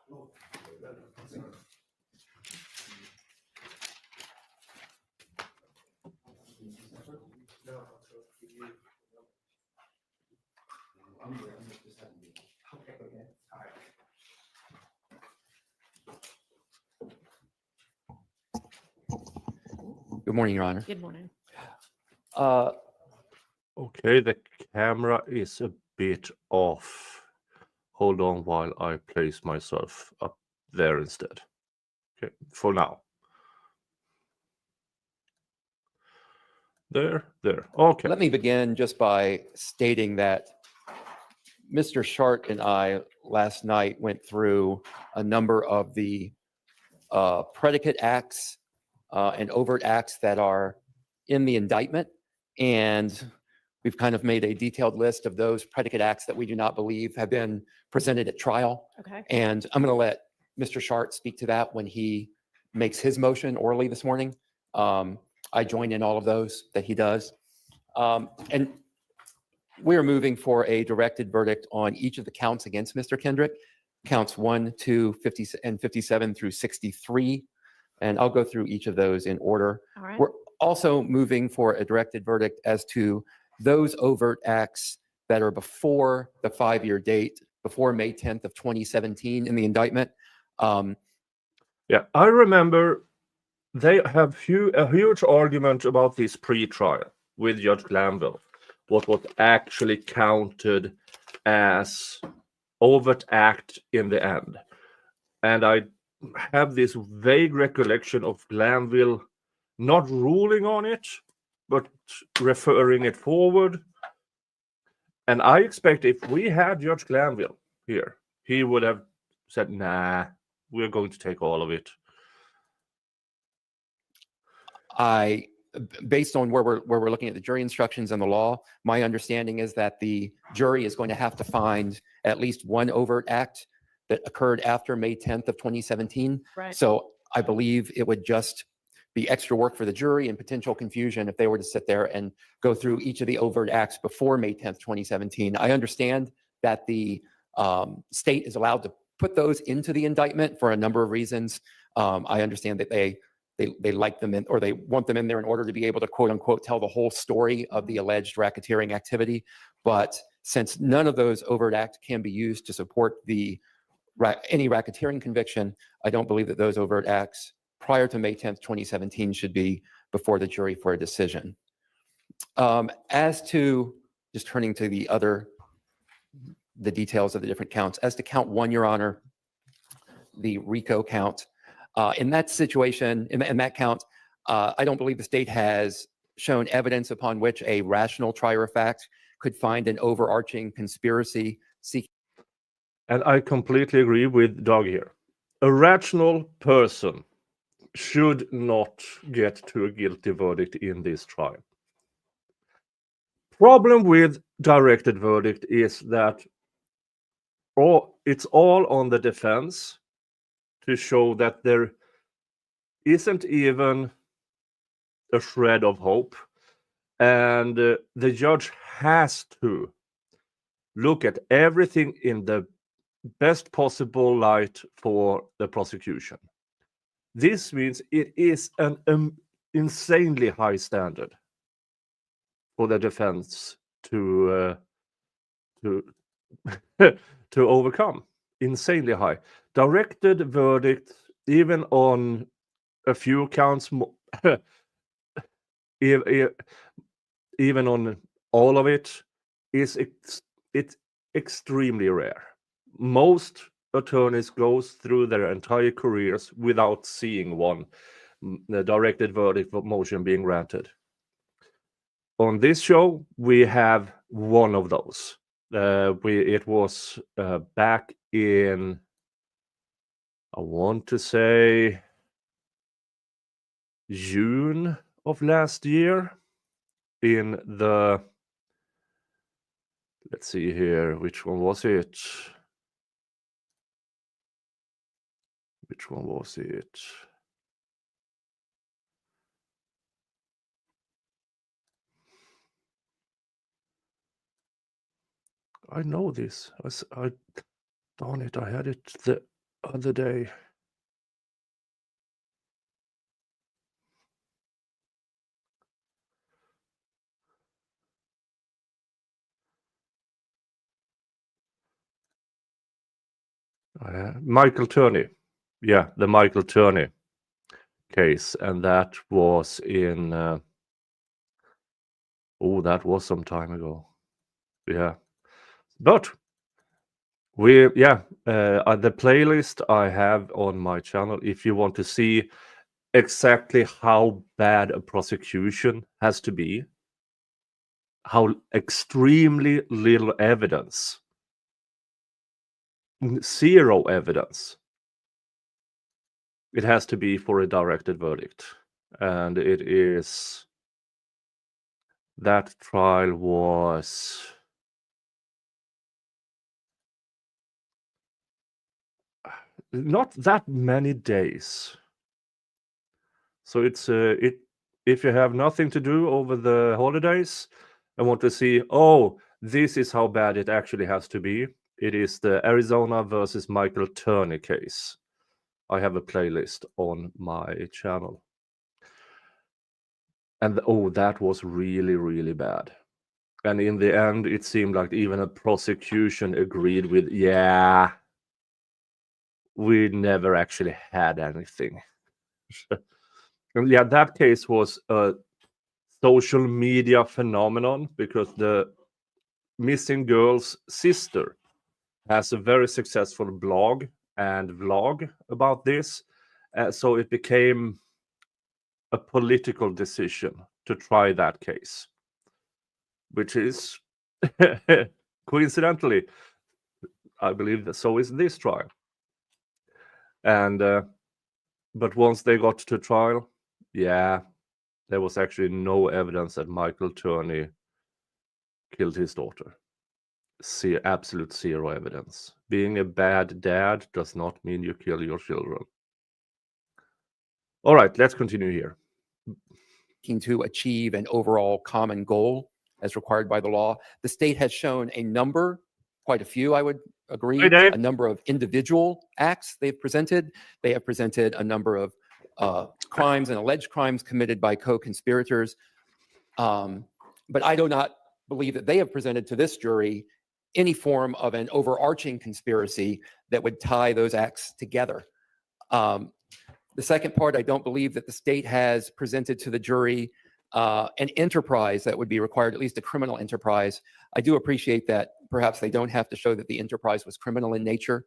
Good morning, Your Honor. Good morning. Okay, the camera is a bit off. Hold on while I place myself up there instead. Okay, for now. There. Okay. Let me begin just by stating that Mr. Shart and I last night went through a number of the predicate acts and overt acts that are in the indictment. And we've kind of made a detailed list of those predicate acts that we do not believe have been presented at trial. Okay. And I'm going to let Mr. Shart speak to that when he makes his motion orally this morning. I join in all of those that he does. And we're moving for a directed verdict on each of the counts against Mr. Kendrick, counts 1, 2, 50, and 57 through 63. And I'll go through each of those in order. All right. We're also moving for a directed verdict as to those overt acts that are before the 5-year date, before May 10th of 2017 in the indictment. Yeah, I remember they have a huge argument about this pre-trial with Judge Glanville. What was actually counted as overt act in the end. And I have this vague recollection of Glanville not ruling on it, but referring it forward. And I expect if we had Judge Glanville here, he would have said, nah, we're going to take all of it. Based on where we're looking at the jury instructions and the law, my understanding is that the jury is going to have to find at least one overt act that occurred after May 10th of 2017. Right. So I believe it would just be extra work for the jury and potential confusion if they were to sit there and go through each of the overt acts before May 10th, 2017. I understand that the state is allowed to put those into the indictment for a number of reasons. I understand that they like them in, or they want them in there in order to be able to quote unquote tell the whole story of the alleged racketeering activity. But since none of those overt acts can be used to support any racketeering conviction, I don't believe that those overt acts prior to May 10th, 2017 should be before the jury for a decision. As to, just turning to the details of the different counts, as to count 1, Your Honor, the RICO count, in that situation, in that count, I don't believe the state has shown evidence upon which a rational trier of fact could find an overarching conspiracy seeking. And I completely agree with Doug here. A rational person should not get to a guilty verdict in this trial. Problem with directed verdict is that it's all on the defense to show that there isn't even a shred of hope. And the judge has to look at everything in the best possible light for the prosecution. This means it is an insanely high standard for the defense to overcome. Insanely high. Directed verdict, even on a few counts, even on all of it, it's extremely rare. Most attorneys goes through their entire careers without seeing one the directed verdict motion being granted. On this show, we have one of those. It was back in, I want to say, June of last year in the, let's see here, which one was it? Which one was it? I know this. Darn it, I had it. other day. Michael Turney. Yeah, the Michael Turney case. And that was in, that was some time ago. Yeah. But the playlist I have on my channel, if you want to see exactly how bad a prosecution has to be, how extremely little evidence, zero evidence, it has to be for a directed verdict. And it is, that trial was not that many days. So it's if you have nothing to do over the holidays and want to see, this is how bad it actually has to be, it is the Arizona versus Michael Turney case. I have a playlist on my channel. And that was really, really bad. And in the end, it seemed like even a prosecution agreed with, we never actually had anything. And that case was a social media phenomenon because the missing girl's sister has a very successful blog and vlog about this. So it became a political decision to try that case, which is coincidentally, I believe that so is this trial. And but once they got to trial, there was actually no evidence that Michael Turney killed his daughter. Absolute zero evidence. Being a bad dad does not mean you kill your children. All right, let's continue here. To achieve an overall common goal as required by the law. The state has shown a number, quite a few, I would agree, a number of individual acts they've presented. They have presented a number of crimes and alleged crimes committed by co-conspirators. But I do not believe that they have presented to this jury any form of an overarching conspiracy that would tie those acts together. The second part, I don't believe that the state has presented to the jury an enterprise that would be required, at least a criminal enterprise. I do appreciate that perhaps they don't have to show that the enterprise was criminal in nature.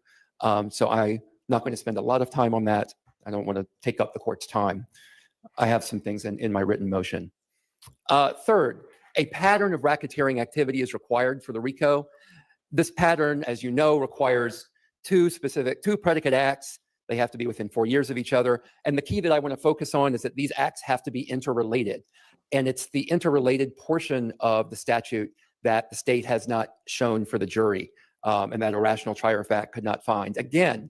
So I'm not going to spend a lot of time on that. I don't want to take up the court's time. I have some things in my written motion. Third, a pattern of racketeering activity is required for the RICO. This pattern, as you know, requires two predicate acts. They have to be within 4 years of each other. And the key that I want to focus on is that these acts have to be interrelated. And it's the interrelated portion of the statute that the state has not shown for the jury, and that a rational trier of fact could not find. Again,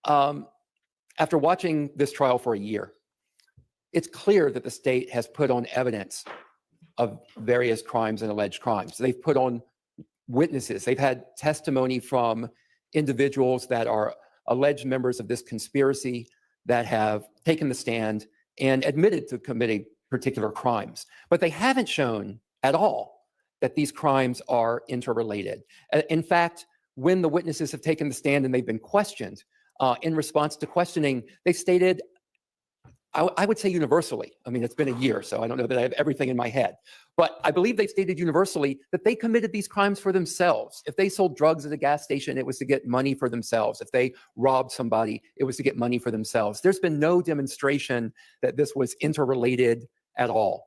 after watching this trial for a year, it's clear that the state has put on evidence of various crimes and alleged crimes. They've put on witnesses. They've had testimony from individuals that are alleged members of this conspiracy that have taken the stand and admitted to committing particular crimes. But they haven't shown at all that these crimes are interrelated. In fact, when the witnesses have taken the stand and they've been questioned, in response to questioning, they stated, I would say universally, I mean, it's been a year, so I don't know that I have everything in my head, but I believe they stated universally that they committed these crimes for themselves. If they sold drugs at a gas station, it was to get money for themselves. If they robbed somebody, it was to get money for themselves. There's been no demonstration that this was interrelated at all.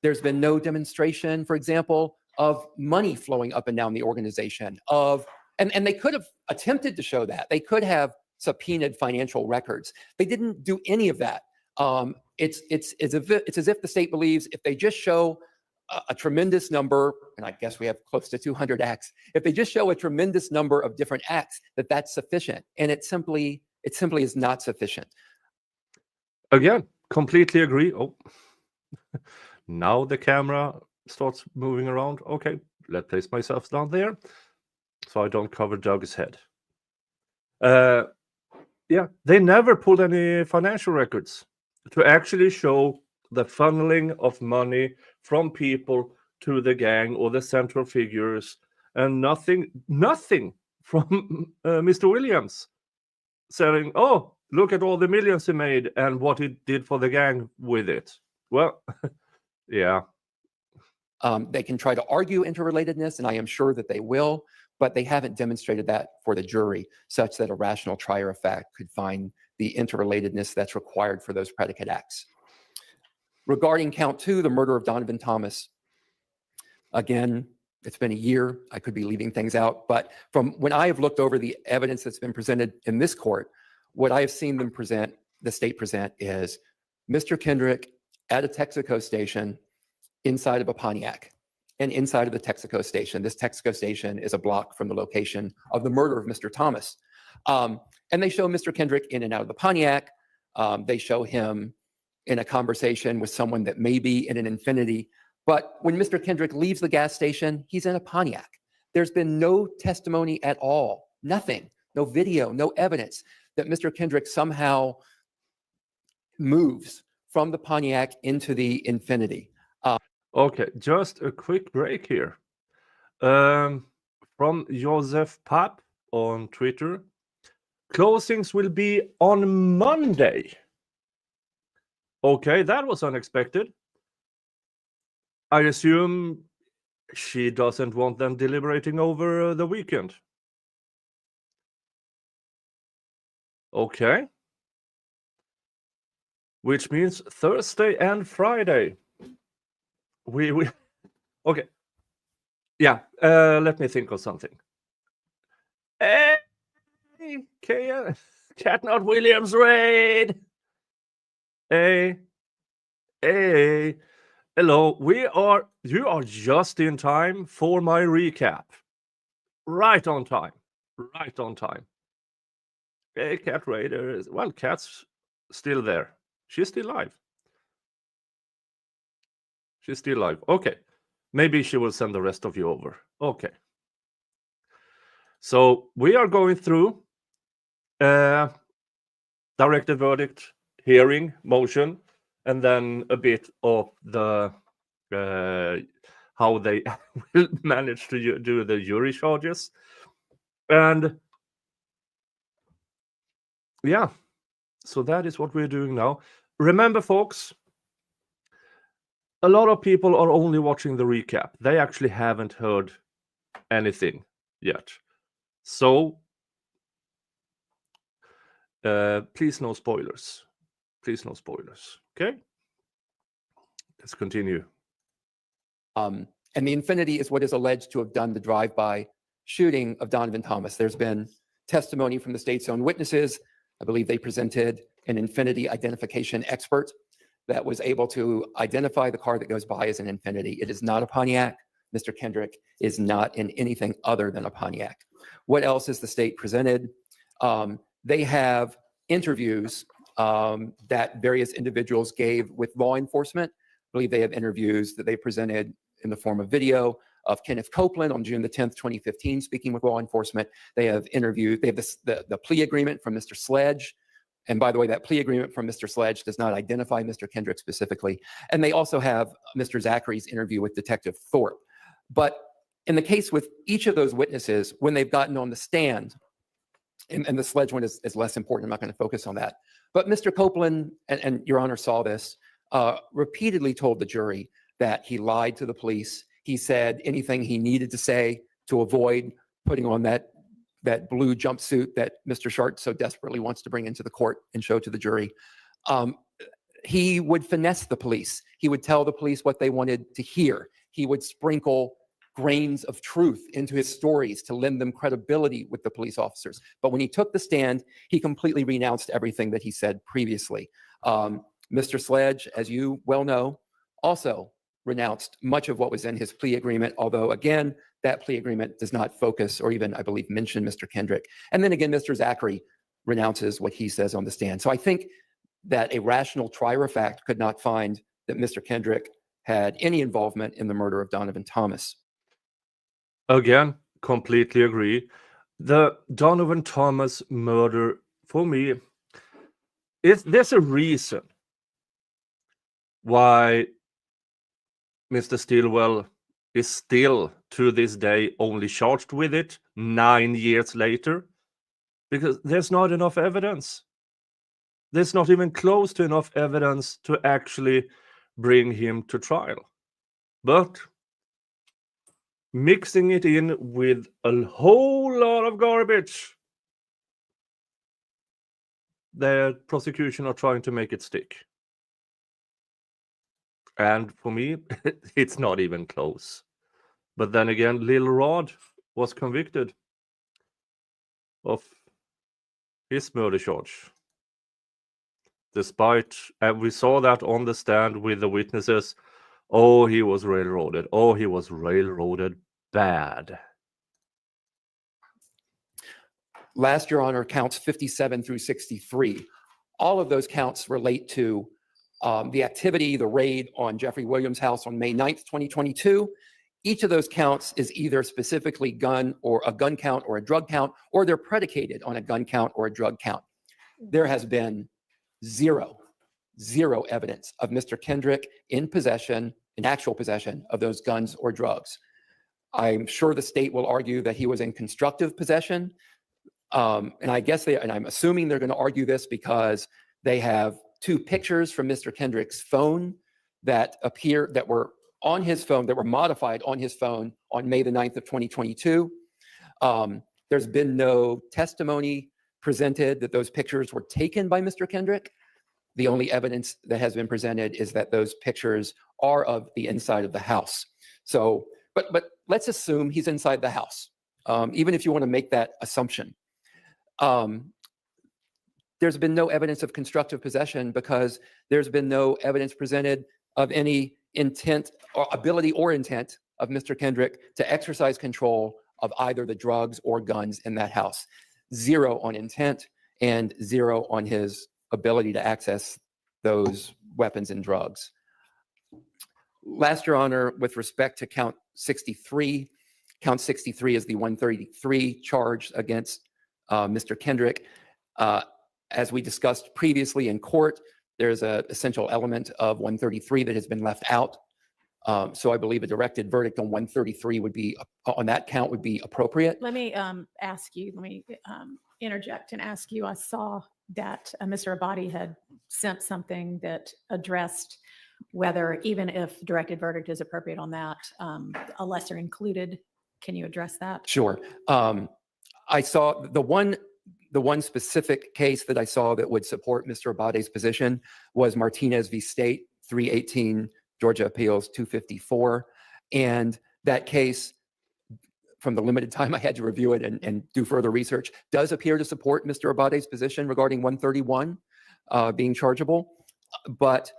There's been no demonstration, for example, of money flowing up and down the organization, and they could have attempted to show that. They could have subpoenaed financial records. They didn't do any of that. It's as if the state believes if they just show a tremendous number, and I guess we have close to 200 acts, if they just show a tremendous number of different acts, that's sufficient. And it simply is not sufficient. Again, completely agree. Oh, now the camera starts moving around. Okay, let's place myself down there so I don't cover Doug's head. Yeah, they never pulled any financial records to actually show the funneling of money from people to the gang or the central figures, and nothing from Mr. Williams saying, "Oh, look at all the millions he made and what he did for the gang with it." Well, yeah. They can try to argue interrelatedness, and I am sure that they will, but they haven't demonstrated that for the jury, such that a rational trier of fact could find the interrelatedness that's required for those predicate acts. Regarding count 2, the murder of Donovan Thomas, again, it's been a year. I could be leaving things out, but from when I have looked over the evidence that's been presented in this court, what I have seen them present, the state present, is Mr. Kendrick at a Texaco station inside of a Pontiac, and inside of the Texaco station. This Texaco station is a block from the location of the murder of Mr. Thomas. And they show Mr. Kendrick in and out of the Pontiac. They show him in a conversation with someone that may be in an Infiniti. But when Mr. Kendrick leaves the gas station, he's in a Pontiac. There's been no testimony at all, nothing, no video, no evidence that Mr. Kendrick somehow moves from the Pontiac into the Infiniti. Okay, just a quick break here. From Joseph Papp on Twitter. Closings will be on Monday. Okay, that was unexpected. I assume she doesn't want them deliberating over the weekend. Okay. Which means Thursday and Friday. We okay. Yeah, let me think of something. Hey, Catnut Williams raid. Hey, hello. You are just in time for my recap. Right on time. Hey, Cat Raider. Well, Cat's still there. She's still alive. Okay. Maybe she will send the rest of you over. Okay. So we are going through directed verdict, hearing, motion, and then a bit of the how they will manage to do the jury charges. And yeah, so that is what we're doing now. Remember, folks, a lot of people are only watching the recap. They actually haven't heard anything yet. So please no spoilers. Okay? Let's continue. And the Infiniti is what is alleged to have done the drive-by shooting of Donovan Thomas. There's been testimony from the state's own witnesses. I believe they presented an Infiniti identification expert that was able to identify the car that goes by as an Infiniti. It is not a Pontiac. Mr. Kendrick is not in anything other than a Pontiac. What else is the state presented? They have interviews that various individuals gave with law enforcement. I believe they have interviews that they presented in the form of video of Kenneth Copeland on June the 10th, 2015, speaking with law enforcement. They have the plea agreement from Mr. Sledge. And by the way, that plea agreement from Mr. Sledge does not identify Mr. Kendrick specifically. And they also have Mr. Zachary's interview with Detective Thorpe. But in the case with each of those witnesses, when they've gotten on the stand, and the Sledge one is less important, I'm not going to focus on that. But Mr. Copeland, and Your Honor saw this, repeatedly told the jury that he lied to the police. He said anything he needed to say to avoid putting on that blue jumpsuit that Mr. Shart so desperately wants to bring into the court and show to the jury. He would finesse the police. He would tell the police what they wanted to hear. He would sprinkle grains of truth into his stories to lend them credibility with the police officers. But when he took the stand, he completely renounced everything that he said previously. Mr. Sledge, as you well know, also renounced much of what was in his plea agreement, although again, that plea agreement does not focus or even, I believe, mention Mr. Kendrick. And then again, Mr. Zachary renounces what he says on the stand. So I think that a rational trier of fact could not find that Mr. Kendrick had any involvement in the murder of Donovan Thomas. Again, completely agree. The Donovan Thomas murder, for me, there's a reason why Mr. Stilwell is still, to this day, only charged with it 9 years later, because there's not enough evidence. There's not even close to enough evidence to actually bring him to trial. But mixing it in with a whole lot of garbage, the prosecution are trying to make it stick. And for me, it's not even close. But then again, Lil Rod was convicted of his murder charge. Despite, and we saw that on the stand with the witnesses, oh, he was railroaded. Oh, he was railroaded bad. Last, Your Honor, counts 57 through 63. All of those counts relate to the activity, the raid on Jeffrey Williams' house on May 9th, 2022. Each of those counts is either specifically gun or a gun count or a drug count, or they're predicated on a gun count or a drug count. There has been zero evidence of Mr. Kendrick in actual possession of those guns or drugs. I'm sure the state will argue that he was in constructive possession. And I'm assuming they're going to argue this because they have two pictures from Mr. Kendrick's phone that were on his phone, that were modified on his phone on May the 9th of 2022. There's been no testimony presented that those pictures were taken by Mr. Kendrick. The only evidence that has been presented is that those pictures are of the inside of the house. So, but let's assume he's inside the house, even if you want to make that assumption. There's been no evidence of constructive possession because there's been no evidence presented of any intent or ability or intent of Mr. Kendrick to exercise control of either the drugs or guns in that house. Zero on intent and zero on his ability to access those weapons and drugs. Last, Your Honor, with respect to count 63 is the 133 charge against Mr. Kendrick. As we discussed previously in court, there's an essential element of 133 that has been left out. So I believe a directed verdict on 133 on that count would be appropriate. Let me interject and ask you, I saw that Mr. Abadi had sent something that addressed whether, even if directed verdict is appropriate on that, a lesser included. Can you address that? Sure. I saw the one specific case that I saw that would support Mr. Abadi's position was Martinez v. State, 318 Georgia Appeals 254. And that case, from the limited time I had to review it and do further research, does appear to support Mr. Abadi's position regarding 131 being chargeable. But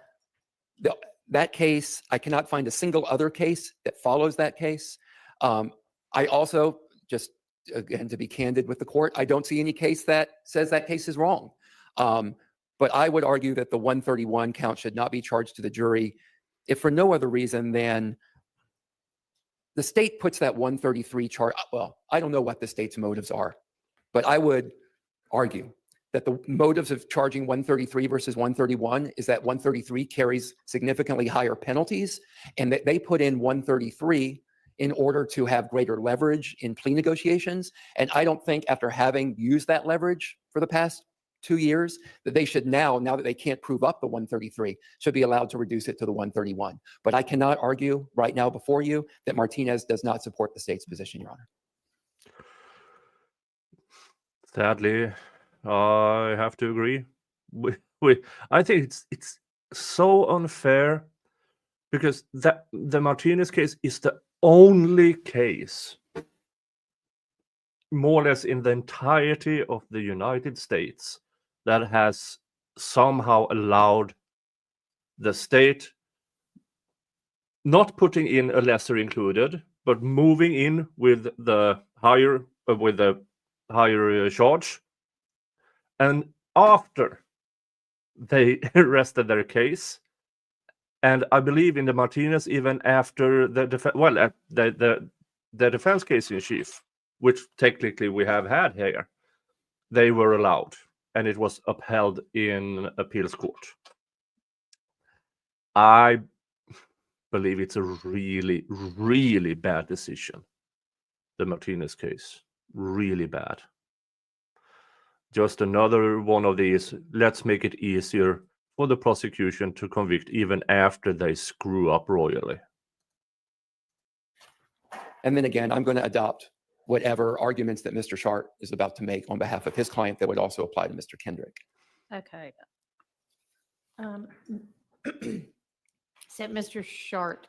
that case, I cannot find a single other case that follows that case. I also, just again, to be candid with the court, I don't see any case that says that case is wrong. But I would argue that the 131 count should not be charged to the jury, if for no other reason than the state puts that 133 charge. Well, I don't know what the state's motives are, but I would argue that the motives of charging 133 versus 131 is that 133 carries significantly higher penalties, and that they put in 133 in order to have greater leverage in plea negotiations. And I don't think, after having used that leverage for the past 2 years, that they should now that they can't prove up the 133, should be allowed to reduce it to the 131. But I cannot argue right now before you that Martinez does not support the state's position, Your Honor. Sadly, I have to agree. I think it's so unfair, because the Martinez case is the only case, more or less in the entirety of the United States, that has somehow allowed the state not putting in a lesser included, but moving in with the higher charge. And after they rested their case, and I believe in the Martinez, even after the defense case in chief, which technically we have had here, they were allowed, and it was upheld in appeals court. I believe it's a really, really bad decision, the Martinez case. Really bad. Just another one of these, let's make it easier for the prosecution to convict even after they screw up royally. And then again, I'm going to adopt whatever arguments that Mr. Sharp is about to make on behalf of his client that would also apply to Mr. Kendrick. Okay. So Mr. Short,